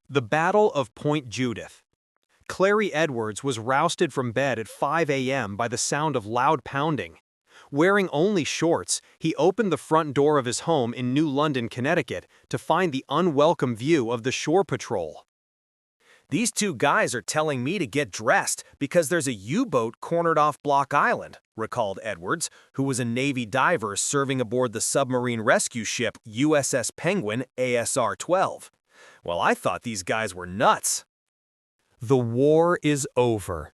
The Battle of Point Judith. Clary Edwards was rousted from bed at 5 a.m. by the sound of loud pounding. Wearing only shorts, he opened the front door of his home in New London, Connecticut, to find the unwelcome view of the shore patrol. "These two guys are telling me to get dressed because there's a U-boat cornered off Block Island," recalled Edwards, who was a Navy diver serving aboard the submarine rescue ship USS Penguin ASR-12. "Well, I thought these guys were nuts." The war is over.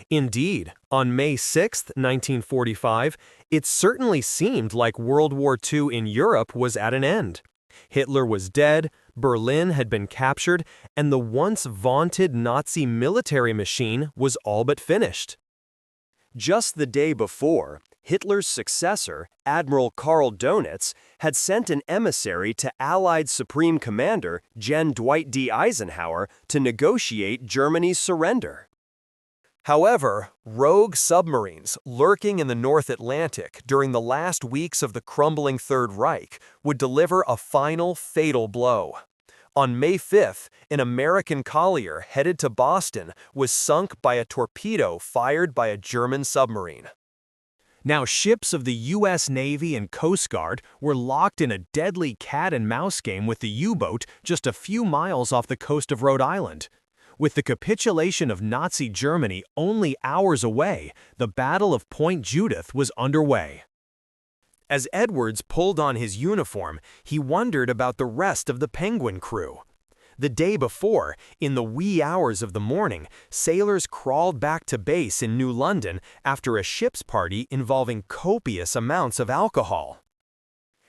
Indeed, on May 6, 1945, it certainly seemed like World War II in Europe was at an end. Hitler was dead, Berlin had been captured, and the once vaunted Nazi military machine was all but finished. Just the day before, Hitler's successor, Admiral Karl Dönitz, had sent an emissary to Allied Supreme Commander Gen. Dwight D. Eisenhower to negotiate Germany's surrender. However, rogue submarines lurking in the North Atlantic during the last weeks of the crumbling Third Reich would deliver a final fatal blow. On May 5th, an American collier headed to Boston was sunk by a torpedo fired by a German submarine. Now, ships of the U.S. Navy and Coast Guard were locked in a deadly cat-and-mouse game with the U-boat just a few miles off the coast of Rhode Island. With the capitulation of Nazi Germany only hours away, the Battle of Point Judith was underway. As Edwards pulled on his uniform, he wondered about the rest of the Penguin crew. The day before, in the wee hours of the morning, sailors crawled back to base in New London after a ship's party involving copious amounts of alcohol.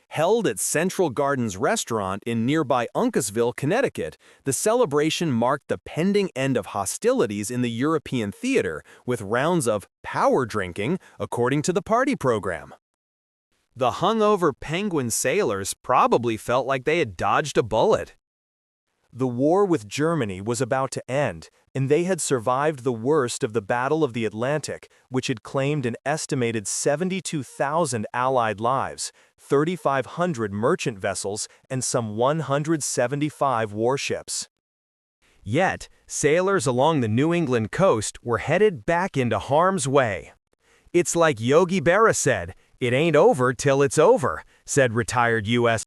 Held at Central Gardens Restaurant in nearby Uncasville, Connecticut, the celebration marked the pending end of hostilities in the European theater, with rounds of power drinking according to the party program. The hungover Penguin sailors probably felt like they had dodged a bullet. The war with Germany was about to end, and they had survived the worst of the Battle of the Atlantic, which had claimed an estimated 72,000 Allied lives, 3,500 merchant vessels, and some 175 warships. Yet, sailors along the New England coast were headed back into harm's way. "It's like Yogi Berra said, it ain't over till it's over," said retired U.S.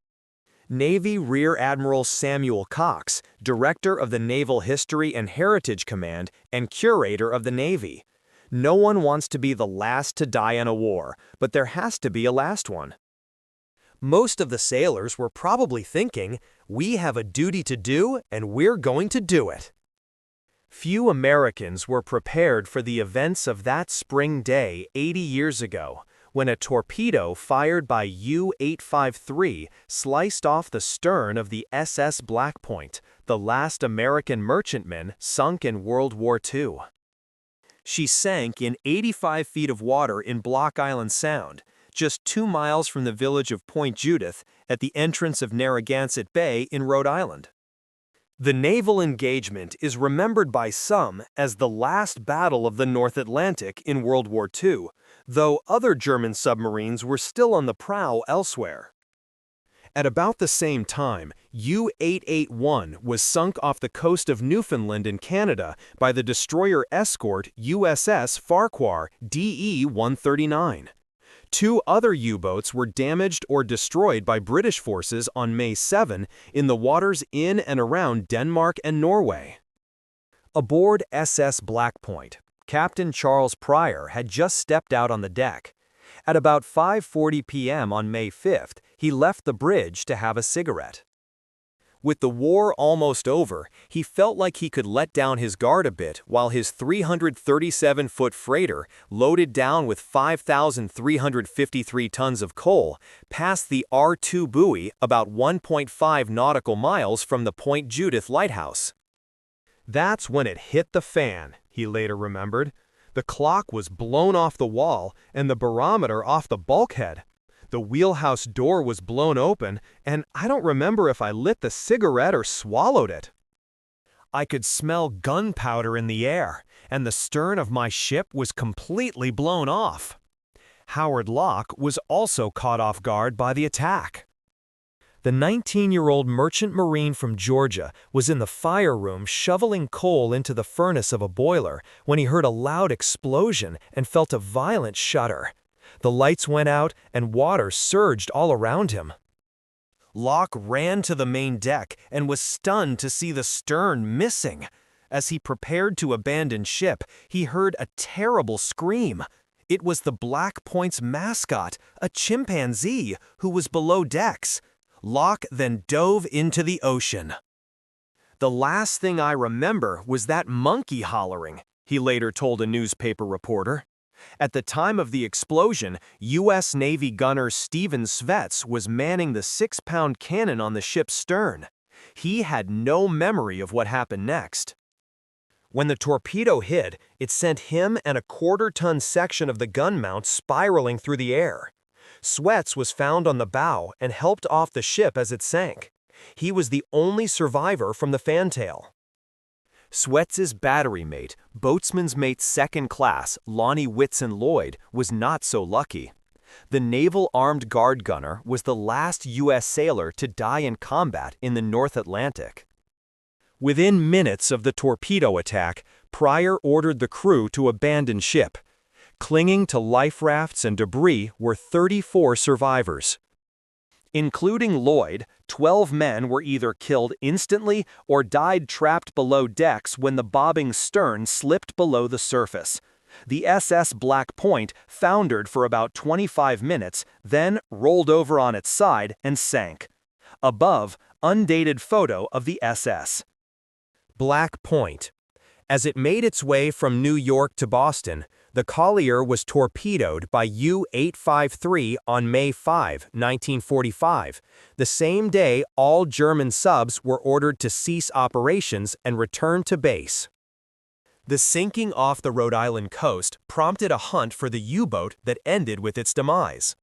Navy Rear Admiral Samuel Cox, director of the Naval History and Heritage Command and curator of the Navy. "No one wants to be the last to die in a war, but there has to be a last one." Most of the sailors were probably thinking, "We have a duty to do, and we're going to do it." Few Americans were prepared for the events of that spring day 80 years ago, when a torpedo fired by U-853 sliced off the stern of the SS Black Point, the last American merchantman sunk in World War II. She sank in 85 feet of water in Block Island Sound, just 2 miles from the village of Point Judith at the entrance of Narragansett Bay in Rhode Island. The naval engagement is remembered by some as the last battle of the North Atlantic in World War II, though other German submarines were still on the prowl elsewhere. At about the same time, U-881 was sunk off the coast of Newfoundland in Canada by the destroyer escort USS Farquhar DE-139. 2 other U-boats were damaged or destroyed by British forces on May 7 in the waters in and around Denmark and Norway. Aboard SS Black Point, Captain Charles Pryor had just stepped out on the deck. At about 5:40 p.m. on May 5th, he left the bridge to have a cigarette. With the war almost over, he felt like he could let down his guard a bit while his 337-foot freighter, loaded down with 5,353 tons of coal, passed the R2 buoy about 1.5 nautical miles from the Point Judith lighthouse. That's when it hit the fan, he later remembered. The clock was blown off the wall and the barometer off the bulkhead. The wheelhouse door was blown open, and I don't remember if I lit the cigarette or swallowed it. I could smell gunpowder in the air, and the stern of my ship was completely blown off. Howard Locke was also caught off guard by the attack. The 19-year-old merchant marine from Georgia was in the fire room shoveling coal into the furnace of a boiler when he heard a loud explosion and felt a violent shudder. The lights went out and water surged all around him. Locke ran to the main deck and was stunned to see the stern missing. As he prepared to abandon ship, he heard a terrible scream. It was the Black Point's mascot, a chimpanzee, who was below decks. Locke then dove into the ocean. "The last thing I remember was that monkey hollering," he later told a newspaper reporter. At the time of the explosion, U.S. Navy gunner Stephen Svets was manning the 6-pound cannon on the ship's stern. He had no memory of what happened next. When the torpedo hit, it sent him and a quarter-ton section of the gun mount spiraling through the air. Swets was found on the bow and helped off the ship as it sank. He was the only survivor from the fantail. Swets's battery mate, boatsman's mate second class, Lonnie Whitson Lloyd, was not so lucky. The naval armed guard gunner was the last U.S. sailor to die in combat in the North Atlantic. Within minutes of the torpedo attack, Pryor ordered the crew to abandon ship. Clinging to life rafts and debris were 34 survivors. Including Lloyd, 12 men were either killed instantly or died trapped below decks when the bobbing stern slipped below the surface. The SS Black Point foundered for about 25 minutes, then rolled over on its side and sank. Above, undated photo of the SS. Black Point. As it made its way from New York to Boston, the collier was torpedoed by U-853 on May 5, 1945. The same day, all German subs were ordered to cease operations and return to base. The sinking off the Rhode Island coast prompted a hunt for the U-boat that ended with its demise.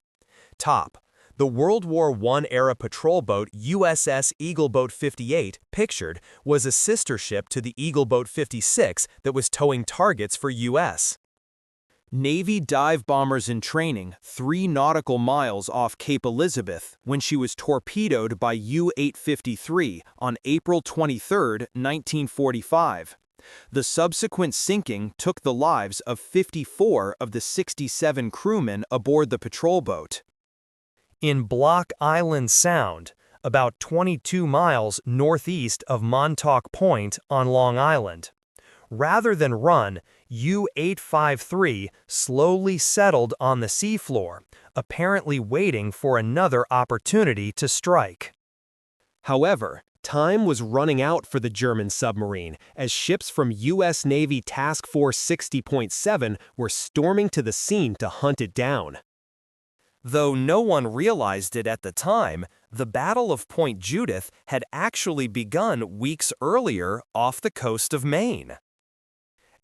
Top. The World War I-era patrol boat USS Eagleboat 58, pictured, was a sister ship to the Eagleboat 56 that was towing targets for U.S. Navy dive bombers in training 3 nautical miles off Cape Elizabeth when she was torpedoed by U-853 on April 23, 1945. The subsequent sinking took the lives of 54 of the 67 crewmen aboard the patrol boat. In Block Island Sound, about 22 miles northeast of Montauk Point on Long Island. Rather than run, U-853 slowly settled on the seafloor, apparently waiting for another opportunity to strike. However, time was running out for the German submarine as ships from U.S. Navy Task Force 60.7 were storming to the scene to hunt it down. Though no one realized it at the time, the Battle of Point Judith had actually begun weeks earlier off the coast of Maine.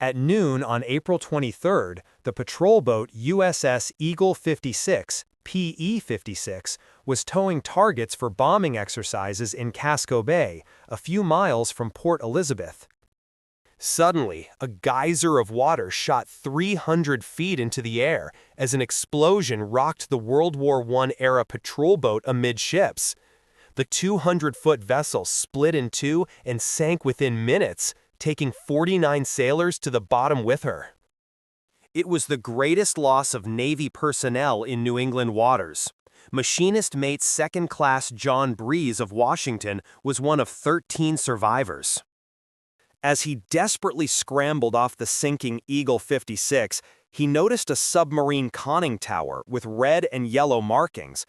At noon on April 23, the patrol boat USS Eagle 56, PE-56, was towing targets for bombing exercises in Casco Bay, a few miles from Port Elizabeth. Suddenly, a geyser of water shot 300 feet into the air as an explosion rocked the World War I-era patrol boat amidships. The 200-foot vessel split in two and sank within minutes, taking 49 sailors to the bottom with her. It was the greatest loss of Navy personnel in New England waters. Machinist mate second class John Breeze of Washington was one of 13 survivors. As he desperately scrambled off the sinking Eagle 56, he noticed a submarine conning tower with red and yellow markings.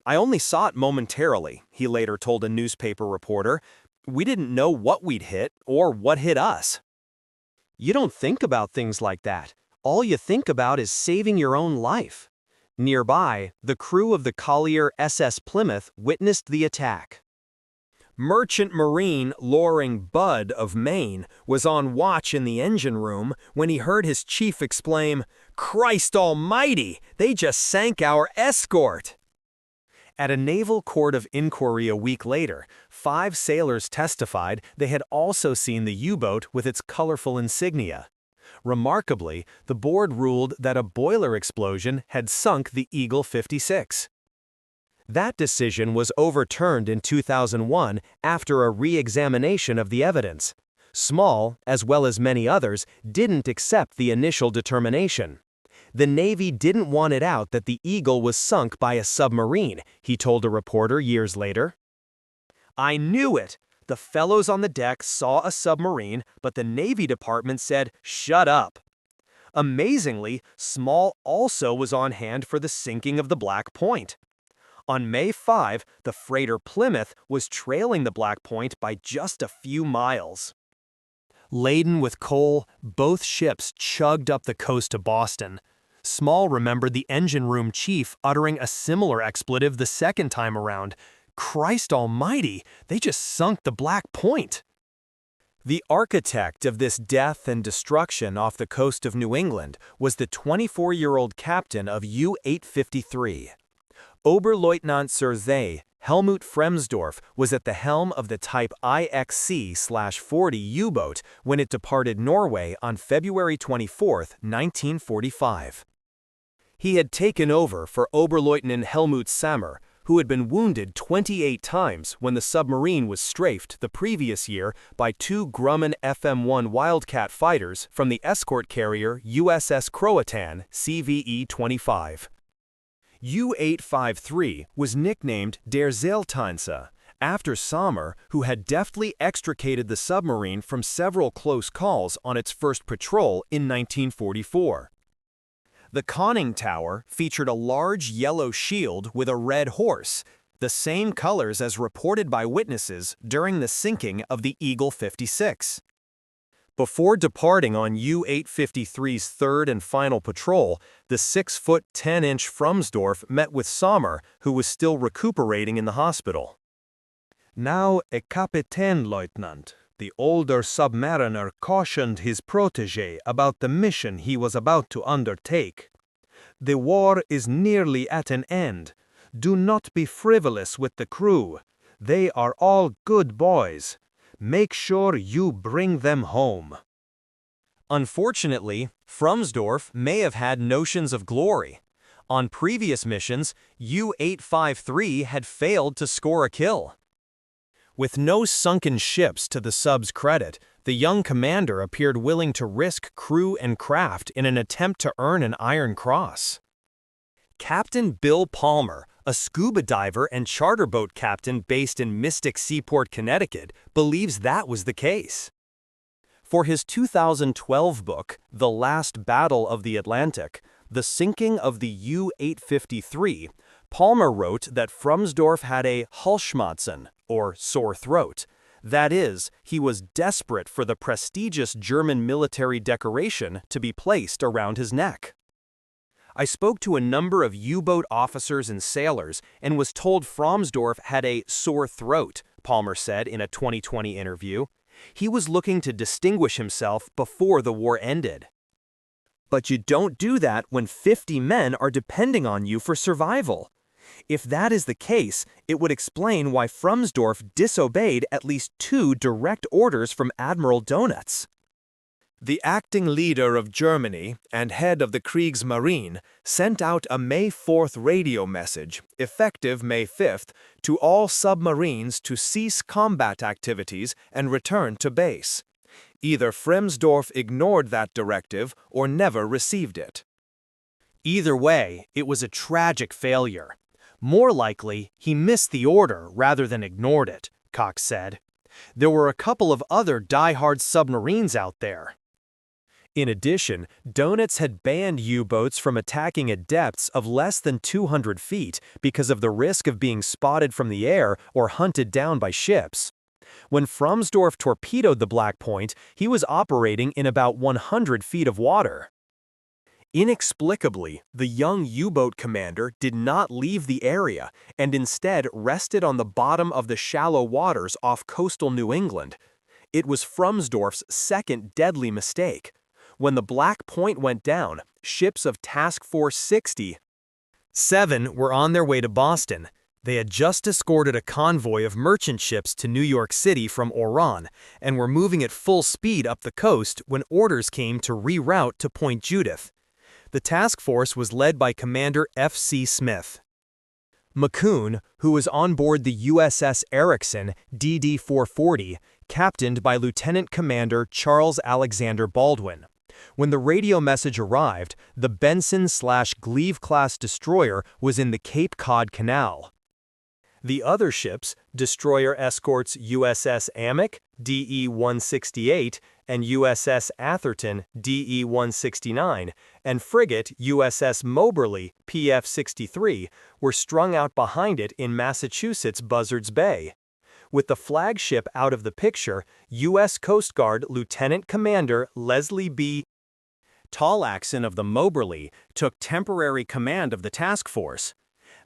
"I only saw it momentarily," he later told a newspaper reporter. "We didn't know what we'd hit or what hit us." You don't think about things like that. All you think about is saving your own life. Nearby, the crew of the collier SS Plymouth witnessed the attack. Merchant Marine Loring Budd of Maine was on watch in the engine room when he heard his chief exclaim, "Christ almighty, they just sank our escort!" At a naval court of inquiry a week later, 5 sailors testified they had also seen the U-boat with its colorful insignia. Remarkably, the board ruled that a boiler explosion had sunk the Eagle 56. That decision was overturned in 2001 after a re-examination of the evidence. Small, as well as many others, didn't accept the initial determination. The Navy didn't want it out that the Eagle was sunk by a submarine, he told a reporter years later. I knew it! The fellows on the deck saw a submarine, but the Navy Department said, "Shut up." Amazingly, Small also was on hand for the sinking of the Black Point. On May 5, the freighter Plymouth was trailing the Black Point by just a few miles. Laden with coal, both ships chugged up the coast to Boston. Small remembered the engine room chief uttering a similar expletive the second time around. Christ almighty, they just sunk the Black Point. The architect of this death and destruction off the coast of New England was the 24-year-old captain of U-853. Oberleutnant zur See Helmut Fremsdorf was at the helm of the Type IXC-40 U-boat when it departed Norway on February 24, 1945. He had taken over for Oberleutnant Helmut Sammer, who had been wounded 28 times when the submarine was strafed the previous year by two Grumman FM-1 Wildcat fighters from the escort carrier USS Croatan CVE-25. U-853 was nicknamed Der Seiltanzer, after Sammer, who had deftly extricated the submarine from several close calls on its first patrol in 1944. The conning tower featured a large yellow shield with a red horse, the same colors as reported by witnesses during the sinking of the Eagle 56. Before departing on U-853's third and final patrol, the 6-foot 10-inch Fremsdorf met with Sammer, who was still recuperating in the hospital. Now a Kapitänleutnant, the older submariner cautioned his protégé about the mission he was about to undertake. The war is nearly at an end. Do not be frivolous with the crew. They are all good boys. Make sure you bring them home. Unfortunately, Fremsdorf may have had notions of glory. On previous missions, U-853 had failed to score a kill. With no sunken ships to the sub's credit, the young commander appeared willing to risk crew and craft in an attempt to earn an Iron Cross. Captain Bill Palmer, a scuba diver and charter boat captain based in Mystic Seaport, Connecticut, believes that was the case. For his 2012 book, The Last Battle of the Atlantic, The Sinking of the U-853, Palmer wrote that Fremsdorf had a Halsschmerzen, or sore throat. That is, he was desperate for the prestigious German military decoration to be placed around his neck. I spoke to a number of U-boat officers and sailors and was told Fremsdorf had a sore throat, Palmer said in a 2020 interview. He was looking to distinguish himself before the war ended. But you don't do that when 50 men are depending on you for survival. If that is the case, it would explain why Fremsdorf disobeyed at least 2 direct orders from Admiral Donitz. The acting leader of Germany and head of the Kriegsmarine sent out a May 4th radio message, effective May 5th, to all submarines to cease combat activities and return to base. Either Fremsdorf ignored that directive or never received it. Either way, it was a tragic failure. More likely, he missed the order rather than ignored it, Cox said. There were a couple of other die-hard submarines out there. In addition, Donitz had banned U-boats from attacking at depths of less than 200 feet because of the risk of being spotted from the air or hunted down by ships. When Fremsdorf torpedoed the Black Point, he was operating in about 100 feet of water. Inexplicably, the young U-boat commander did not leave the area and instead rested on the bottom of the shallow waters off coastal New England. It was Fremsdorf's second deadly mistake. When the Black Point went down, ships of Task Force 67 were on their way to Boston. They had just escorted a convoy of merchant ships to New York City from Oran and were moving at full speed up the coast when orders came to reroute to Point Judith. The task force was led by Commander F.C. Smith. McCune, who was on board the USS Ericsson DD-440, captained by Lieutenant Commander Charles Alexander Baldwin. When the radio message arrived, the Benson/Gleave-class destroyer was in the Cape Cod Canal. The other ships, destroyer escorts USS Amick, DE-168, and USS Atherton, DE-169, and frigate USS Moberly, PF-63, were strung out behind it in Massachusetts' Buzzards Bay. With the flagship out of the picture, U.S. Coast Guard Lieutenant Commander Leslie B. Tollackson of the Moberly took temporary command of the task force.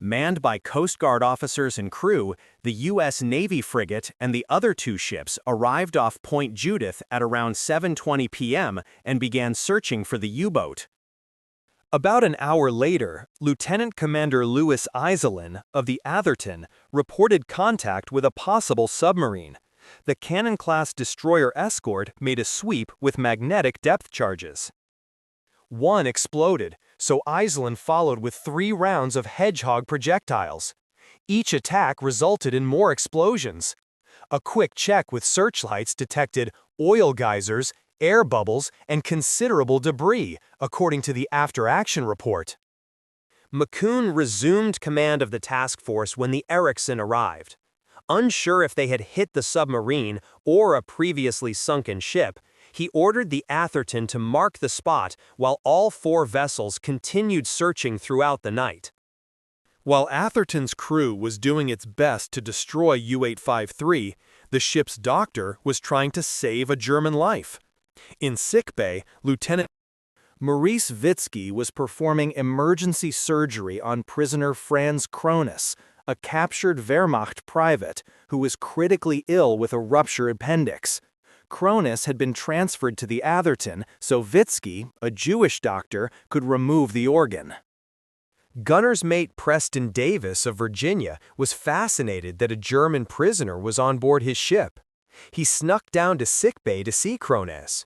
Manned by Coast Guard officers and crew, the U.S. Navy frigate and the other two ships arrived off Point Judith at around 7:20 p.m. and began searching for the U-boat. About an hour later, Lieutenant Commander Louis Iselin of the Atherton reported contact with a possible submarine. The Cannon-class destroyer escort made a sweep with magnetic depth charges. One exploded, so Iselin followed with 3 rounds of Hedgehog projectiles. Each attack resulted in more explosions. A quick check with searchlights detected oil geysers, air bubbles, and considerable debris, according to the after-action report. McCune resumed command of the task force when the Ericsson arrived. Unsure if they had hit the submarine or a previously sunken ship, he ordered the Atherton to mark the spot while all 4 vessels continued searching throughout the night. While Atherton's crew was doing its best to destroy U-853, the ship's doctor was trying to save a German life. In sickbay, Lieutenant Maurice Witzke was performing emergency surgery on prisoner Franz Kronis, a captured Wehrmacht private who was critically ill with a ruptured appendix. Kronis had been transferred to the Atherton so Witzke, a Jewish doctor, could remove the organ. Gunner's mate Preston Davis of Virginia was fascinated that a German prisoner was on board his ship. He snuck down to sickbay to see Kronis.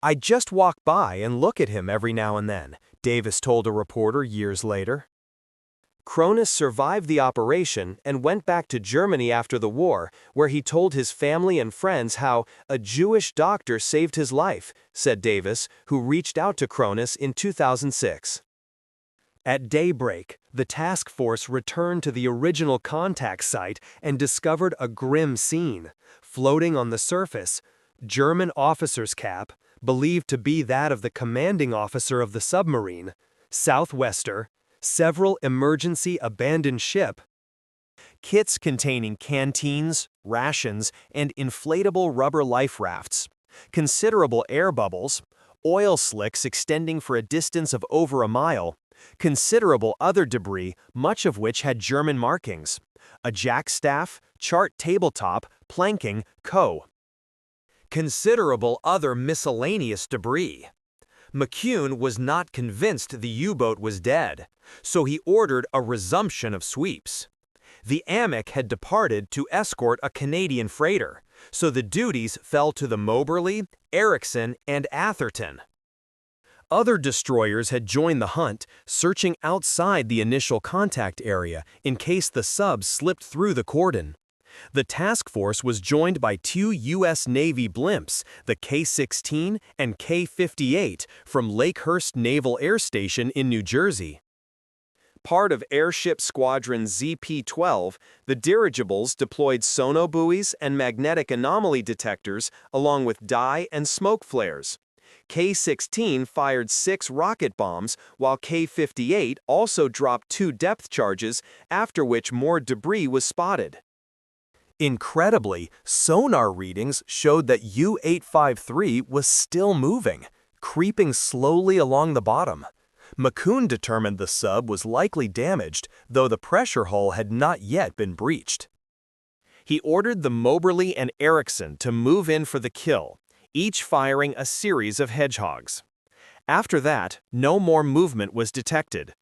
"I just walk by and look at him every now and then," Davis told a reporter years later. Kronis survived the operation and went back to Germany after the war, where he told his family and friends how a Jewish doctor saved his life, said Davis, who reached out to Kronis in 2006. At daybreak, the task force returned to the original contact site and discovered a grim scene. Floating on the surface, German officer's cap, believed to be that of the commanding officer of the submarine, Southwester, several emergency abandoned ship, kits containing canteens, rations, and inflatable rubber life rafts, considerable air bubbles, oil slicks extending for a distance of over a mile, considerable other debris, much of which had German markings, a jackstaff, chart tabletop, planking, co. Considerable other miscellaneous debris. McCune was not convinced the U-boat was dead, so he ordered a resumption of sweeps. The Amick had departed to escort a Canadian freighter, so the duties fell to the Moberly, Ericsson, and Atherton. Other destroyers had joined the hunt, searching outside the initial contact area in case the subs slipped through the cordon. The task force was joined by 2 U.S. Navy blimps, the K-16 and K-58, from Lakehurst Naval Air Station in New Jersey. Part of Airship Squadron ZP-12, the dirigibles deployed sonobuoys and magnetic anomaly detectors along with dye and smoke flares. K-16 fired 6 rocket bombs, while K-58 also dropped 2 depth charges, after which more debris was spotted. Incredibly, sonar readings showed that U-853 was still moving, creeping slowly along the bottom. McCune determined the sub was likely damaged, though the pressure hull had not yet been breached. He ordered the Moberly and Ericsson to move in for the kill, each firing a series of hedgehogs. After that, no more movement was detected.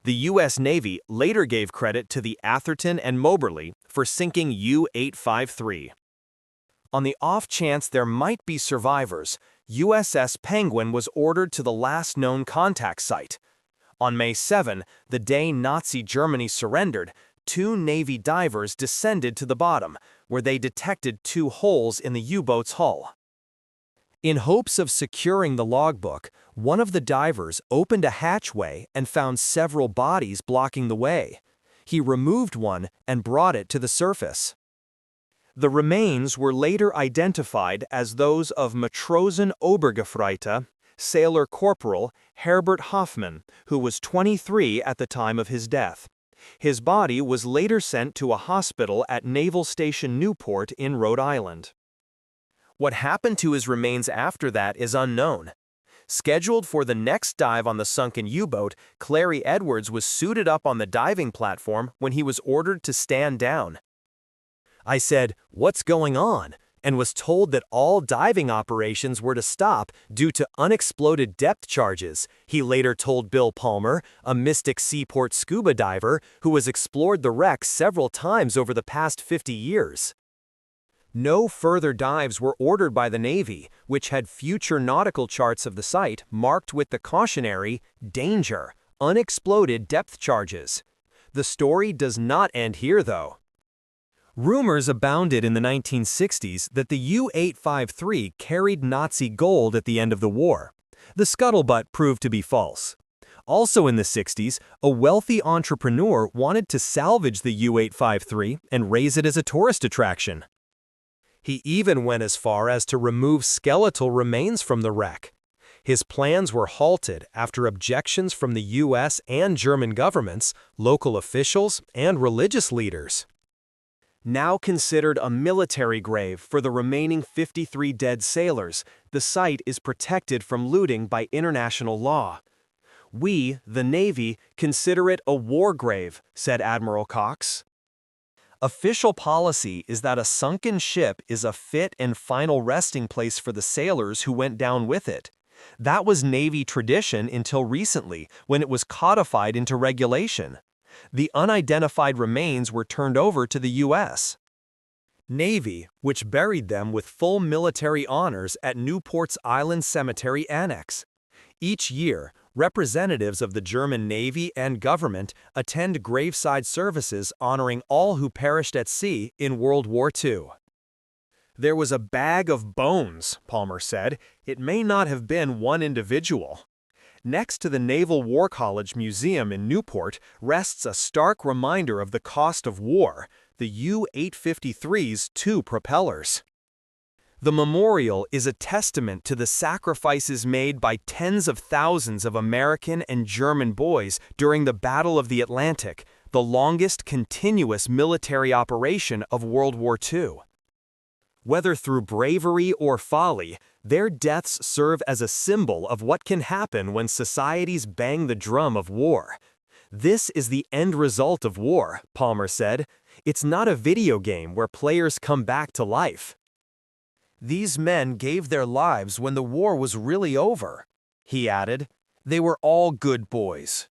The U.S. Navy later gave credit to the Atherton and Moberly for sinking U-853. On the off chance there might be survivors, USS Penguin was ordered to the last known contact site. On May 7, the day Nazi Germany surrendered, 2 Navy divers descended to the bottom, where they detected 2 holes in the U-boat's hull. In hopes of securing the logbook, one of the divers opened a hatchway and found several bodies blocking the way. He removed one and brought it to the surface. The remains were later identified as those of Matrosen Obergefreite, Sailor Corporal Herbert Hoffmann, who was 23 at the time of his death. His body was later sent to a hospital at Naval Station Newport in Rhode Island. What happened to his remains after that is unknown. Scheduled for the next dive on the sunken U-boat, Clary Edwards was suited up on the diving platform when he was ordered to stand down. I said, "What's going on?" and was told that all diving operations were to stop due to unexploded depth charges, he later told Bill Palmer, a Mystic Seaport scuba diver who has explored the wreck several times over the past 50 years. No further dives were ordered by the Navy, which had future nautical charts of the site marked with the cautionary, "Danger, unexploded depth charges." The story does not end here, though. Rumors abounded in the 1960s that the U-853 carried Nazi gold at the end of the war. The scuttlebutt proved to be false. Also in the 60s, a wealthy entrepreneur wanted to salvage the U-853 and raise it as a tourist attraction. He even went as far as to remove skeletal remains from the wreck. His plans were halted after objections from the U.S. and German governments, local officials, and religious leaders. Now considered a military grave for the remaining 53 dead sailors, the site is protected from looting by international law. "We, the Navy, consider it a war grave," said Admiral Cox. Official policy is that a sunken ship is a fit and final resting place for the sailors who went down with it. That was Navy tradition until recently, when it was codified into regulation. The unidentified remains were turned over to the U.S. Navy, which buried them with full military honors at Newport's Island Cemetery Annex. Each year, representatives of the German Navy and government attend graveside services honoring all who perished at sea in World War II. "There was a bag of bones," Palmer said. "It may not have been one individual." Next to the Naval War College Museum in Newport rests a stark reminder of the cost of war, the U-853's 2 propellers. The memorial is a testament to the sacrifices made by tens of thousands of American and German boys during the Battle of the Atlantic, the longest continuous military operation of World War II. Whether through bravery or folly, their deaths serve as a symbol of what can happen when societies bang the drum of war. "This is the end result of war," Palmer said. "It's not a video game where players come back to life. These men gave their lives when the war was really over," he added. "They were all good boys."